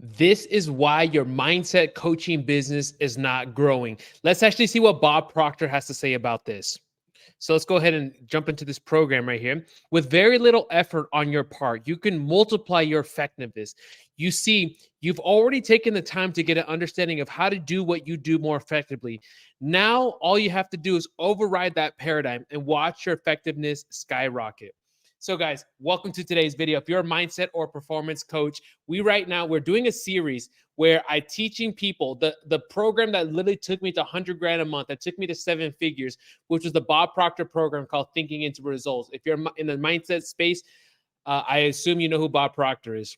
This is why your mindset coaching business is not growing. Let's actually see what Bob Proctor has to say about this. So let's go ahead and jump into this program right here. With very little effort on your part, you can multiply your effectiveness. You see, you've already taken the time to get an understanding of how to do what you do more effectively. Now, all you have to do is override that paradigm and watch your effectiveness skyrocket. So, guys, welcome to today's video. If you're a mindset or performance coach, we're doing a series where I teaching people the program that literally took me to 100 grand a month, that took me to 7 figures, which was the Bob Proctor program called Thinking into Results. If you're in the mindset space, I assume you know who Bob Proctor is.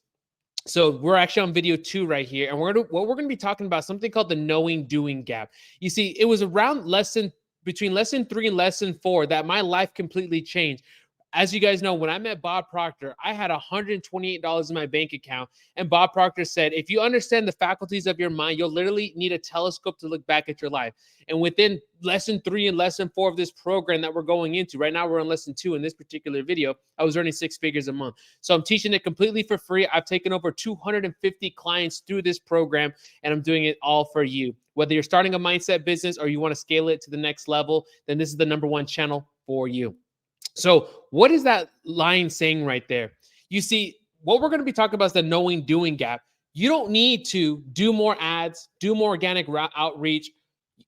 So we're actually on video 2 right here, and we're gonna be talking about something called the knowing doing gap. You see, it was around between lesson 3 and lesson 4 that my life completely changed. As you guys know, when I met Bob Proctor, I had $128 in my bank account. And Bob Proctor said, if you understand the faculties of your mind, you'll literally need a telescope to look back at your life. And within lesson 3 and lesson 4 of this program that we're going into, right now we're on lesson 2 in this particular video, I was earning 6 figures a month. So I'm teaching it completely for free. I've taken over 250 clients through this program, and I'm doing it all for you. Whether you're starting a mindset business or you want to scale it to the next level, then this is the #1 channel for you. So what is that line saying right there? You see, what we're going to be talking about is the knowing doing gap. You don't need to do more ads, do more organic outreach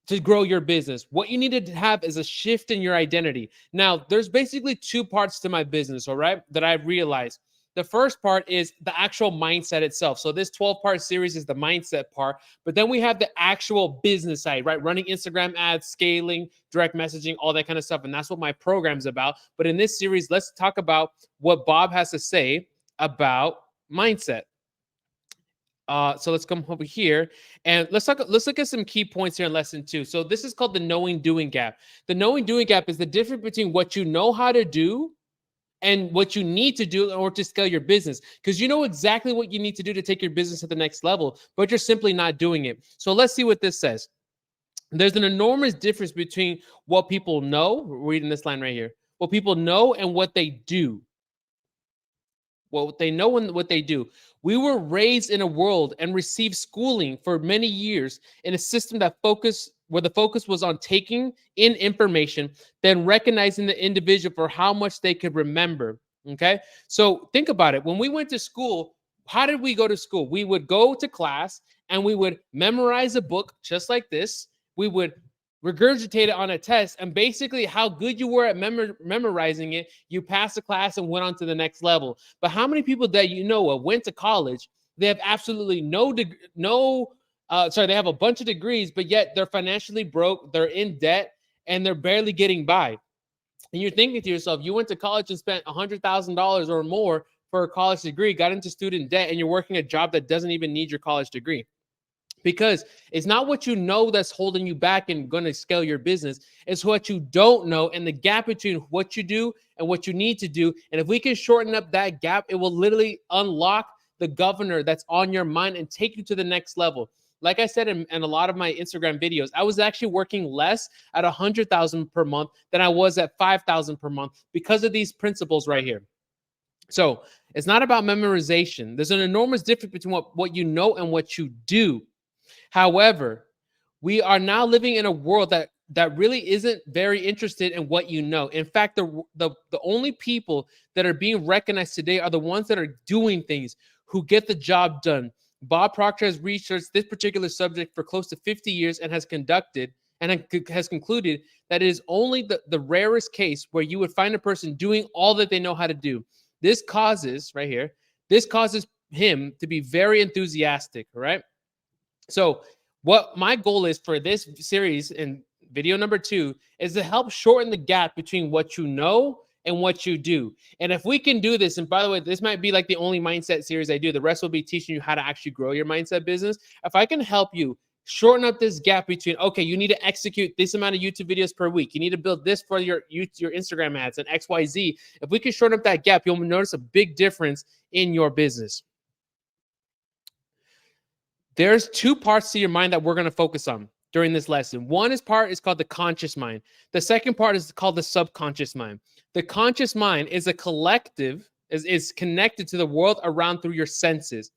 to grow your business. What you need to have is a shift in your identity. Now, there's basically 2 parts to my business, all right, that I've realized. The first part is the actual mindset itself. So this 12-part series is the mindset part, but then we have the actual business side, right? Running Instagram ads, scaling, direct messaging, all that kind of stuff. And that's what my program's about. But in this series, let's talk about what Bob has to say about mindset. So let's come over here and let's look at some key points here in lesson 2. So this is called the knowing doing gap. The knowing doing gap is the difference between what you know how to do and what you need to do in order to scale your business, because you know exactly what you need to do to take your business to the next level, but you're simply not doing it. So let's see what this says. There's an enormous difference between what people know, we're reading this line right here, what people know and what they do. What they know and what they do. We were raised in a world and received schooling for many years in a system where the focus was on taking in information, then recognizing the individual for how much they could remember. Okay. So think about it. When we went to school, how did we go to school? We would go to class and we would memorize a book just like this. We would regurgitate it on a test, and basically how good you were at memorizing it, you passed the class and went on to the next level. But how many people that you know went to college, they have absolutely they have a bunch of degrees, but yet they're financially broke, they're in debt, and they're barely getting by. And you're thinking to yourself, you went to college and spent $100,000 or more for a college degree, got into student debt, and you're working a job that doesn't even need your college degree. Because it's not what you know that's holding you back and going to scale your business. It's what you don't know and the gap between what you do and what you need to do. And if we can shorten up that gap, it will literally unlock the governor that's on your mind and take you to the next level. Like I said in a lot of my Instagram videos, I was actually working less at 100,000 per month than I was at 5,000 per month because of these principles right here. So it's not about memorization. There's an enormous difference between what you know and what you do. However, we are now living in a world that really isn't very interested in what you know. In fact, the only people that are being recognized today are the ones that are doing things, who get the job done. Bob Proctor has researched this particular subject for close to 50 years and has concluded that it is only the rarest case where you would find a person doing all that they know how to do. This causes him to be very enthusiastic, right? So what my goal is for this series in video number 2 is to help shorten the gap between what you know and what you do. And if we can do this, and by the way, this might be like the only mindset series I do. The rest will be teaching you how to actually grow your mindset business. If I can help you shorten up this gap between, okay, you need to execute this amount of YouTube videos per week. You need to build this for your Instagram ads and XYZ. If we can shorten up that gap, you'll notice a big difference in your business. There's 2 parts to your mind that we're going to focus on during this lesson. One is called the conscious mind. The second part is called the subconscious mind. The conscious mind is a collective, is connected to the world around through your senses.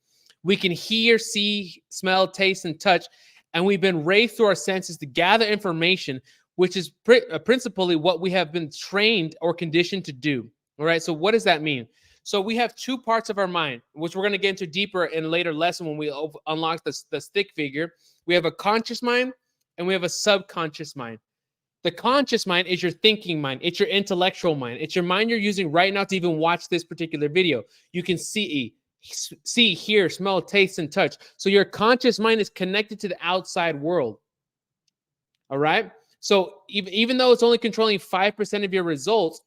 We can hear, see, smell, taste, and touch. And we've been raised through our senses to gather information, which is principally what we have been trained or conditioned to do. All right. So, what does that mean? So, we have two parts of our mind, which we're going to get into deeper in a later lesson when we unlock the stick figure. We have a conscious mind and we have a subconscious mind. The conscious mind is your thinking mind. It's your intellectual mind. It's your mind you're using right now to even watch this particular video. You can see, hear, smell, taste, and touch. So your conscious mind is connected to the outside world. All right. So even though it's only controlling 5% of your results,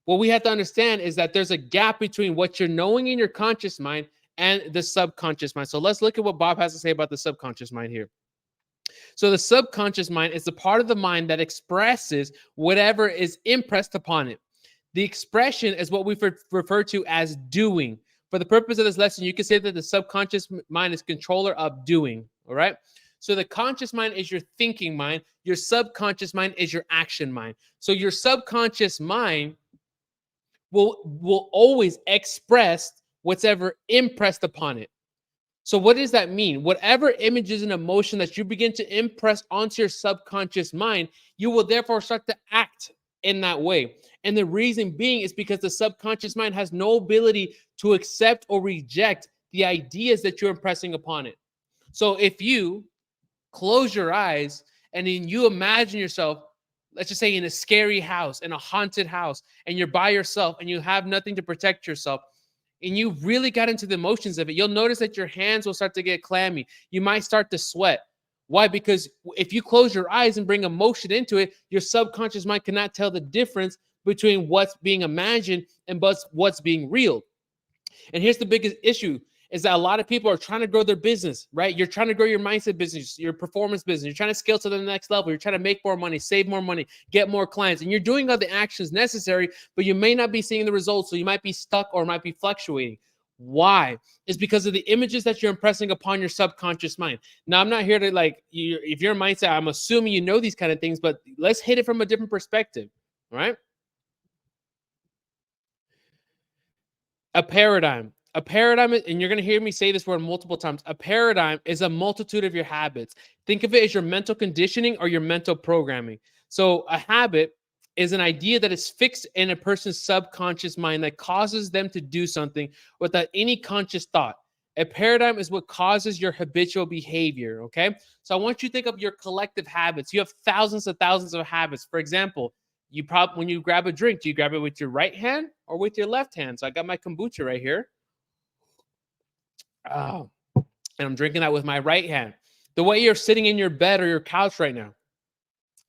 what we have to understand is that there's a gap between what you're knowing in your conscious mind and the subconscious mind. So let's look at what Bob has to say about the subconscious mind here. So the subconscious mind is the part of the mind that expresses whatever is impressed upon it. The expression is what we refer to as doing. For the purpose of this lesson, you can say that the subconscious mind is controller of doing. All right. So the conscious mind is your thinking mind. Your subconscious mind is your action mind. So your subconscious mind will always express what's ever impressed upon it. So what does that mean? Whatever images and emotion that you begin to impress onto your subconscious mind, you will therefore start to act in that way. And the reason being is because the subconscious mind has no ability to accept or reject the ideas that you're impressing upon it. So if you close your eyes and then you imagine yourself, let's just say in a scary house, in a haunted house, and you're by yourself and you have nothing to protect yourself, and you really got into the emotions of it, you'll notice that your hands will start to get clammy. You might start to sweat. Why? Because if you close your eyes and bring emotion into it, your subconscious mind cannot tell the difference between what's being imagined and what's being real. And here's the biggest issue is that a lot of people are trying to grow their business, right? You're trying to grow your mindset business, your performance business. You're trying to scale to the next level. You're trying to make more money, save more money, get more clients. And you're doing all the actions necessary, but you may not be seeing the results. So you might be stuck or might be fluctuating. Why? It's because of the images that you're impressing upon your subconscious mind. Now, I'm not here to if you're a mindset, I'm assuming you know these kind of things, but let's hit it from a different perspective, right? A paradigm. A paradigm, and you're going to hear me say this word multiple times. A paradigm is a multitude of your habits. Think of it as your mental conditioning or your mental programming. So a habit is an idea that is fixed in a person's subconscious mind that causes them to do something without any conscious thought. A paradigm is what causes your habitual behavior, okay? So I want you to think of your collective habits. You have thousands of habits. For example, when you grab a drink, do you grab it with your right hand or with your left hand? So I got my kombucha right here. Oh, and I'm drinking that with my right hand. The way you're sitting in your bed or your couch right now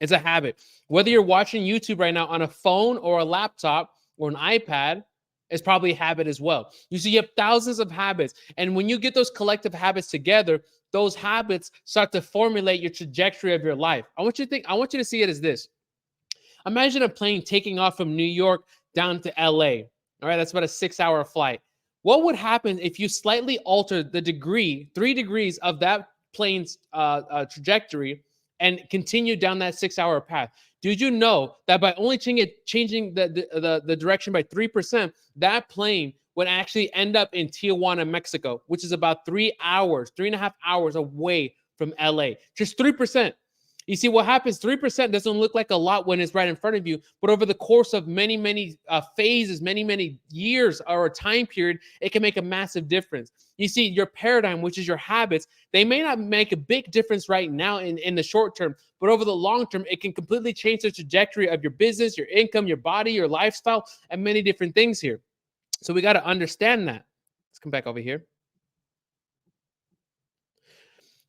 is a habit. Whether you're watching YouTube right now on a phone or a laptop or an iPad, is probably a habit as well. You see, you have thousands of habits. And when you get those collective habits together, those habits start to formulate your trajectory of your life. I want you to see it as this. Imagine a plane taking off from New York down to LA. All right, that's about a 6-hour flight. What would happen if you slightly altered the 3 degrees of that plane's trajectory and continue down that 6-hour path? Did you know that by only changing the direction by 3%, that plane would actually end up in Tijuana, Mexico, which is about 3.5 hours away from LA? Just 3%. You see, what happens, 3% doesn't look like a lot when it's right in front of you, but over the course of many phases, many years or a time period, it can make a massive difference. You see, your paradigm, which is your habits, they may not make a big difference right now in the short term, but over the long term, it can completely change the trajectory of your business, your income, your body, your lifestyle, and many different things here. So we got to understand that. Let's come back over here.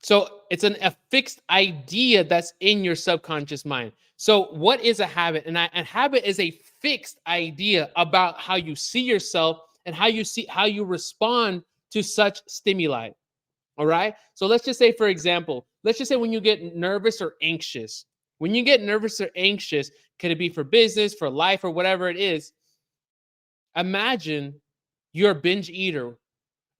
So it's a fixed idea that's in your subconscious mind. So what is a habit? And a habit is a fixed idea about how you see yourself and how you respond to such stimuli. All right. So let's just say, for example, when you get nervous or anxious. When you get nervous or anxious, could it be for business, for life, or whatever it is? Imagine you're a binge eater.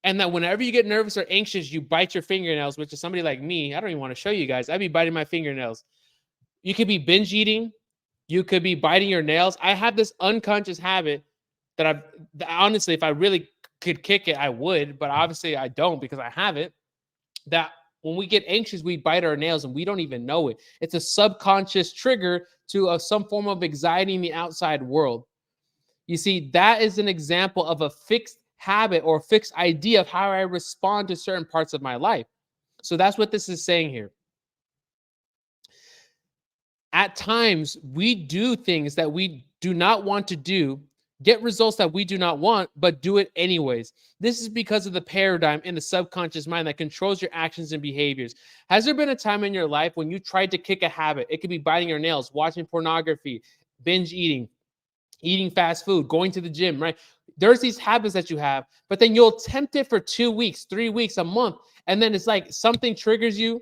And that whenever you get nervous or anxious, you bite your fingernails, which is somebody like me. I don't even want to show you guys. I'd be biting my fingernails. You could be binge eating. You could be biting your nails. I have this unconscious habit that honestly, if I really could kick it, I would, but obviously I don't because I haven't. That when we get anxious, we bite our nails and we don't even know it. It's a subconscious trigger to some form of anxiety in the outside world. You see, that is an example of a fixed habit or fixed idea of how I respond to certain parts of my life. So that's what this is saying here. At times, we do things that we do not want to do, get results that we do not want, but do it anyways. This is because of the paradigm in the subconscious mind that controls your actions and behaviors. Has there been a time in your life when you tried to kick a habit? It could be biting your nails, watching pornography, binge eating, eating fast food, going to the gym, right? There's these habits that you have, but then you'll attempt it for 2 weeks, 3 weeks, a month, and then it's like something triggers you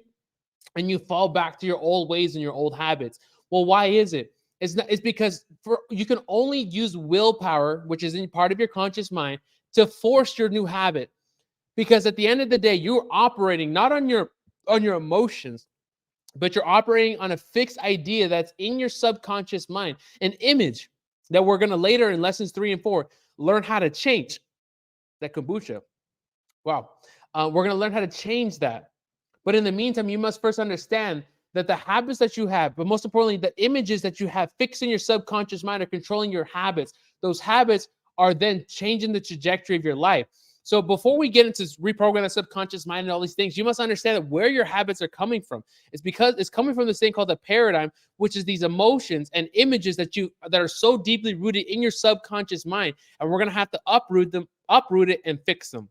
and you fall back to your old ways and your old habits. Well, why is it? It's because you can only use willpower, which is in part of your conscious mind, to force your new habit. Because at the end of the day, you're operating not on your emotions, but you're operating on a fixed idea that's in your subconscious mind, an image that we're going to later in lessons 3 and 4 learn how to change. That kombucha. Wow. We're going to learn how to change that. But in the meantime, you must first understand that the habits that you have, but most importantly, the images that you have fixed in your subconscious mind are controlling your habits. Those habits are then changing the trajectory of your life. So before we get into reprogram the subconscious mind and all these things, you must understand that where your habits are coming from. It's because it's coming from this thing called the paradigm, which is these emotions and images that are so deeply rooted in your subconscious mind. And we're going to have to uproot it and fix them.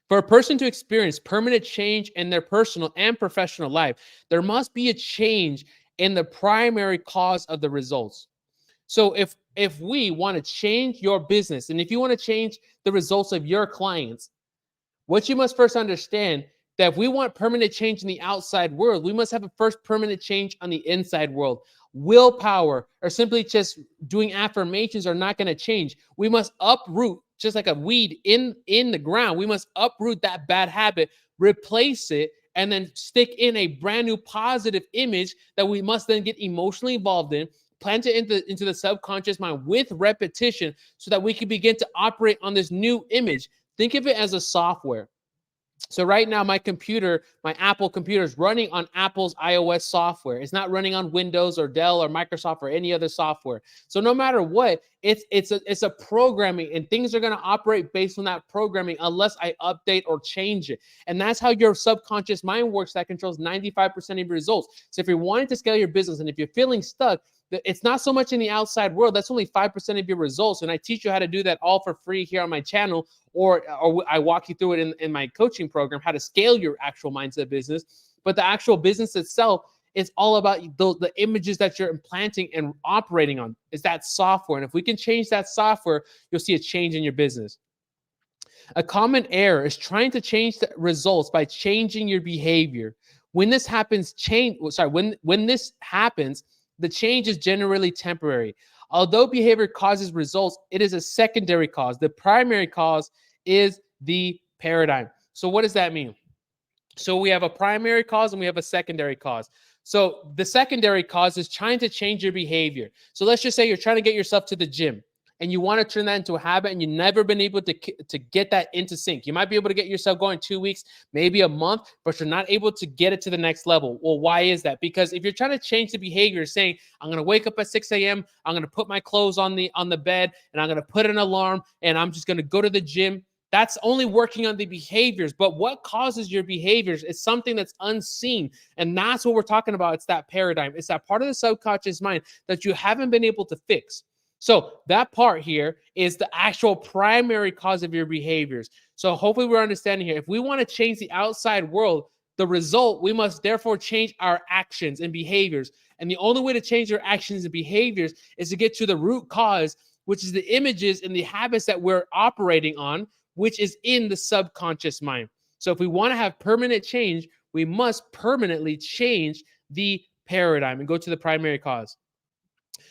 For a person to experience permanent change in their personal and professional life, there must be a change in the primary cause of the results. So if we want to change your business and if you want to change the results of your clients, what you must first understand that if we want permanent change in the outside world, we must have a first permanent change on the inside world. Willpower or simply just doing affirmations are not going to change. We must uproot, just like a weed in the ground. We must uproot that bad habit, replace it, and then stick in a brand new positive image that we must then get emotionally involved in, plant it into the subconscious mind with repetition so that we can begin to operate on this new image. Think of it as a software. So right now, my computer, my Apple computer is running on Apple's iOS software. It's not running on Windows or Dell or Microsoft or any other software. So no matter what, it's a programming, and things are going to operate based on that programming unless I update or change it. And that's how your subconscious mind works. That controls 95% of your results. So if you're wanting to scale your business and if you're feeling stuck, it's not so much in the outside world. That's only 5% of your results. And I teach you how to do that all for free here on my channel, or I walk you through it in my coaching program, how to scale your actual mindset business. But the actual business itself is all about the images that you're implanting and operating on. Is that software. And if we can change that software, you'll see a change in your business. A common error is trying to change the results by changing your behavior. When this happens, when this happens, the change is generally temporary. Although behavior causes results, it is a secondary cause. The primary cause is the paradigm. So what does that mean? So we have a primary cause and we have a secondary cause. So the secondary cause is trying to change your behavior. So let's just say you're trying to get yourself to the gym and you want to turn that into a habit and you've never been able to get that into sync. You might be able to get yourself going 2 weeks, maybe a month, but you're not able to get it to the next level. Well, why is that? Because if you're trying to change the behavior, saying, I'm going to wake up at 6 a.m., I'm going to put my clothes on the bed, and I'm going to put an alarm, and I'm just going to go to the gym, that's only working on the behaviors. But what causes your behaviors is something that's unseen. And that's what we're talking about. It's that paradigm. It's that part of the subconscious mind that you haven't been able to fix. So that part here is the actual primary cause of your behaviors. So hopefully we're understanding here. If we want to change the outside world, the result, we must therefore change our actions and behaviors. And the only way to change your actions and behaviors is to get to the root cause, which is the images and the habits that we're operating on, which is in the subconscious mind. So if we want to have permanent change, we must permanently change the paradigm and go to the primary cause.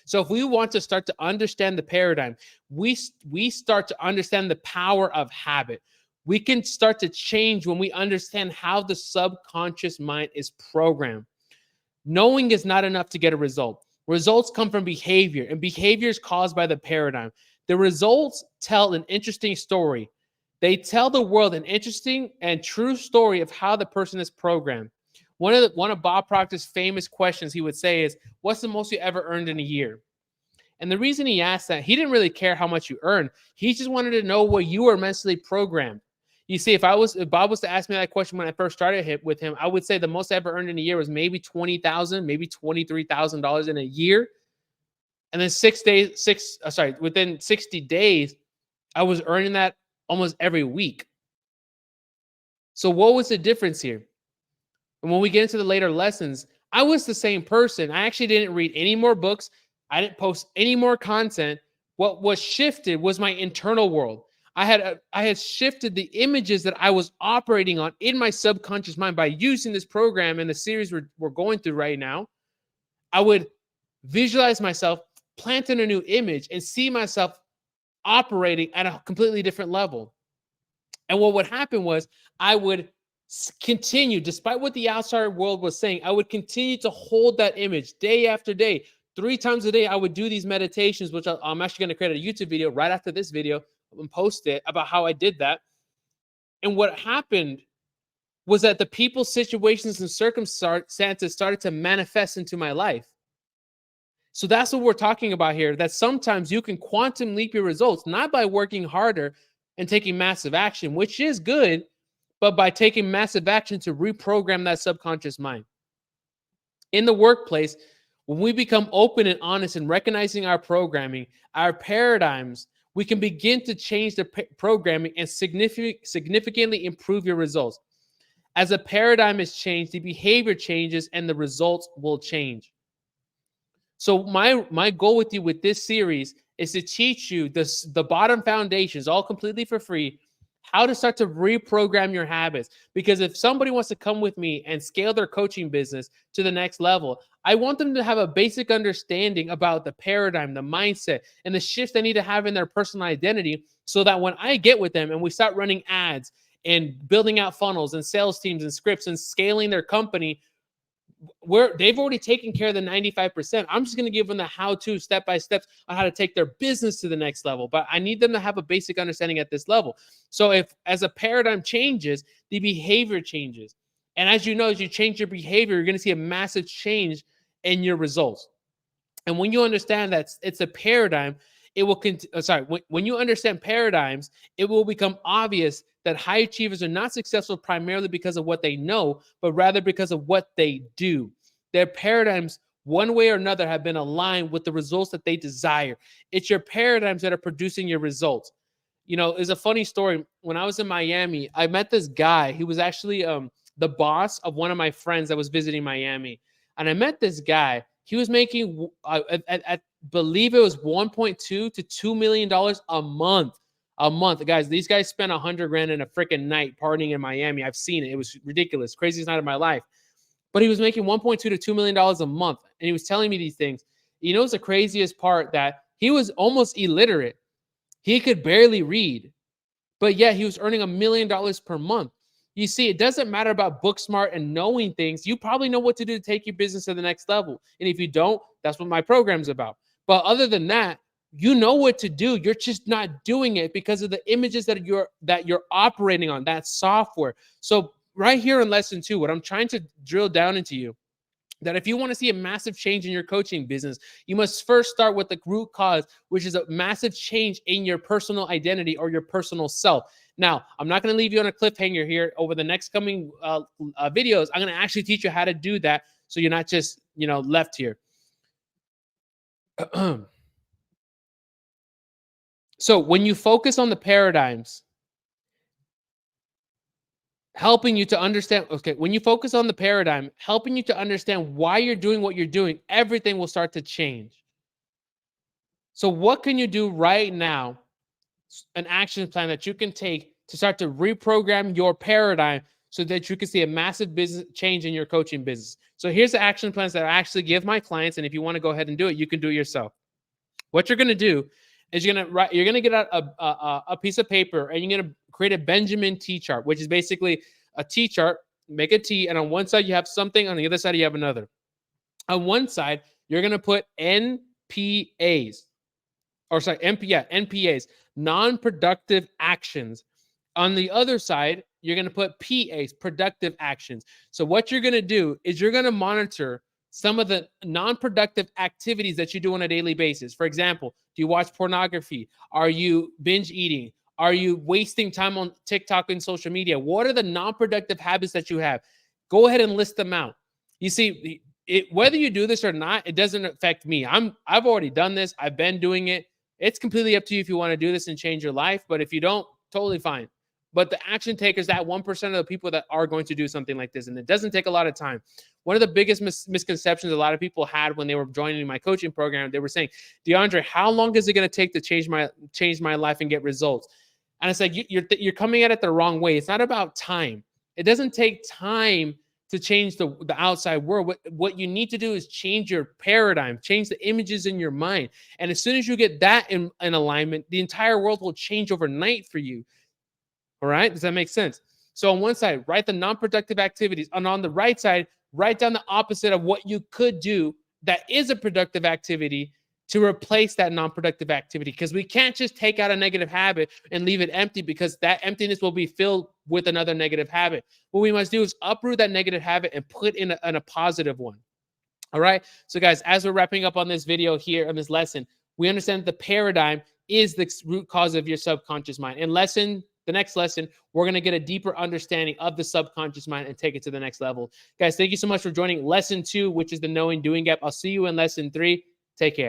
So if we want to start to understand the paradigm, we start to understand the power of habit. We can start to change when we understand how the subconscious mind is programmed. Knowing is not enough to get a result. Results come from behavior, and behavior is caused by the paradigm. The results tell an interesting story. They tell the world an interesting and true story of how the person is programmed. One of Bob Proctor's famous questions he would say is, "What's the most you ever earned in a year?" And the reason he asked that, he didn't really care how much you earned. He just wanted to know what you were mentally programmed. You see, if Bob was to ask me that question when I first started with him, I would say the most I ever earned in a year was maybe 20,000, maybe $23,000 in a year. And then within 60 days, I was earning that almost every week. So what was the difference here? And when we get into the later lessons, I was the same person. I actually didn't read any more books. I didn't post any more content. What was shifted was my internal world. I had shifted the images that I was operating on in my subconscious mind by using this program and the series we're going through right now. I would visualize myself planting a new image and see myself operating at a completely different level. And what would happen was I would continue, despite what the outside world was saying, I would continue to hold that image day after day. 3 times a day, I would do these meditations, which I'm actually going to create a YouTube video right after this video and post it about how I did that. And what happened was that the people, situations, and circumstances started to manifest into my life. So that's what we're talking about here, that sometimes you can quantum leap your results, not by working harder and taking massive action, which is good, but by taking massive action to reprogram that subconscious mind. In the workplace, when we become open and honest in recognizing our programming, our paradigms, we can begin to change the programming and significantly improve your results. As a paradigm is changed, the behavior changes and the results will change. So my goal with you with this series is to teach you the bottom foundations, all completely for free, how to start to reprogram your habits. Because if somebody wants to come with me and scale their coaching business to the next level, I want them to have a basic understanding about the paradigm, the mindset, and the shifts they need to have in their personal identity, so that when I get with them and we start running ads and building out funnels and sales teams and scripts and scaling their company, they've already taken care of the 95%. I'm just going to give them the how-to step-by-step on how to take their business to the next level. But I need them to have a basic understanding at this level. So if as a paradigm changes, the behavior changes. And as you know, as you change your behavior, you're going to see a massive change in your results. And when you understand that it's a paradigm, it will when you understand paradigms, it will become obvious that high achievers are not successful primarily because of what they know, but rather because of what they do. Their paradigms, one way or another, have been aligned with the results that they desire. It's your paradigms that are producing your results. You know, it's a funny story. When I was in Miami, I met this guy. He was actually the boss of one of my friends that was visiting Miami. And I met this guy. He was making, I believe it was 1.2 to $2 million a month. A month, guys. These guys spent 100 grand in a freaking night partying in Miami. I've seen it. It was ridiculous, craziest night of my life. But he was making 1.2 to $2 million a month, and he was telling me these things. You know, it's the craziest part, that he was almost illiterate. He could barely read, but yet he was earning $1 million per month. You see, it doesn't matter about book smart and knowing things. You probably know what to do to take your business to the next level. And if you don't, that's what my program's about. But other than that, you know what to do. You're just not doing it because of the images that you're operating on, that software. So right here in lesson 2, what I'm trying to drill down into you, that if you want to see a massive change in your coaching business, you must first start with the root cause, which is a massive change in your personal identity or your personal self. Now, I'm not going to leave you on a cliffhanger here. Over the next coming videos, I'm going to actually teach you how to do that, so you're not just, left here. So when you focus on the paradigms, helping you to understand, when you focus on the paradigm, helping you to understand why you're doing what you're doing, everything will start to change. So what can you do right now? An action plan that you can take to start to reprogram your paradigm so that you can see a massive business change in your coaching business. So here's the action plans that I actually give my clients. And if you want to go ahead and do it, you can do it yourself. What you're going to do is you're going to get out a piece of paper, and you're going to create a Benjamin T chart, which is basically a T chart. Make a T, and on one side you have something, on the other side you have another. On one side, you're going to put NPAs. or sorry, NPAs, non-productive actions. On the other side, you're going to put PAs, productive actions. So what you're going to do is you're going to monitor some of the non-productive activities that you do on a daily basis. For example, do you watch pornography? Are you binge eating? Are you wasting time on TikTok and social media? What are the non-productive habits that you have? Go ahead and list them out. You see, whether you do this or not, it doesn't affect me. I've already done this. I've been doing it. It's completely up to you if you want to do this and change your life. But if you don't, totally fine. But the action takers, that 1% of the people that are going to do something like this, and it doesn't take a lot of time. One of the biggest misconceptions a lot of people had when they were joining my coaching program, they were saying, DeAndre, how long is it going to take to change my life and get results? And it's like, you're coming at it the wrong way. It's not about time. It doesn't take time to change the outside world. What you need to do is change your paradigm, change the images in your mind. And as soon as you get that in alignment, the entire world will change overnight for you. All right. Does that make sense? So on one side, write the non-productive activities. And on the right side, write down the opposite of what you could do that is a productive activity to replace that non-productive activity. Because we can't just take out a negative habit and leave it empty, because that emptiness will be filled with another negative habit. What we must do is uproot that negative habit and put in a positive one. All right. So guys, as we're wrapping up on this video here, on this lesson, we understand that the paradigm is the root cause of your subconscious mind. And the next lesson, we're going to get a deeper understanding of the subconscious mind and take it to the next level. Guys, thank you so much for joining lesson 2, which is the knowing doing gap. I'll see you in lesson 3. Take care.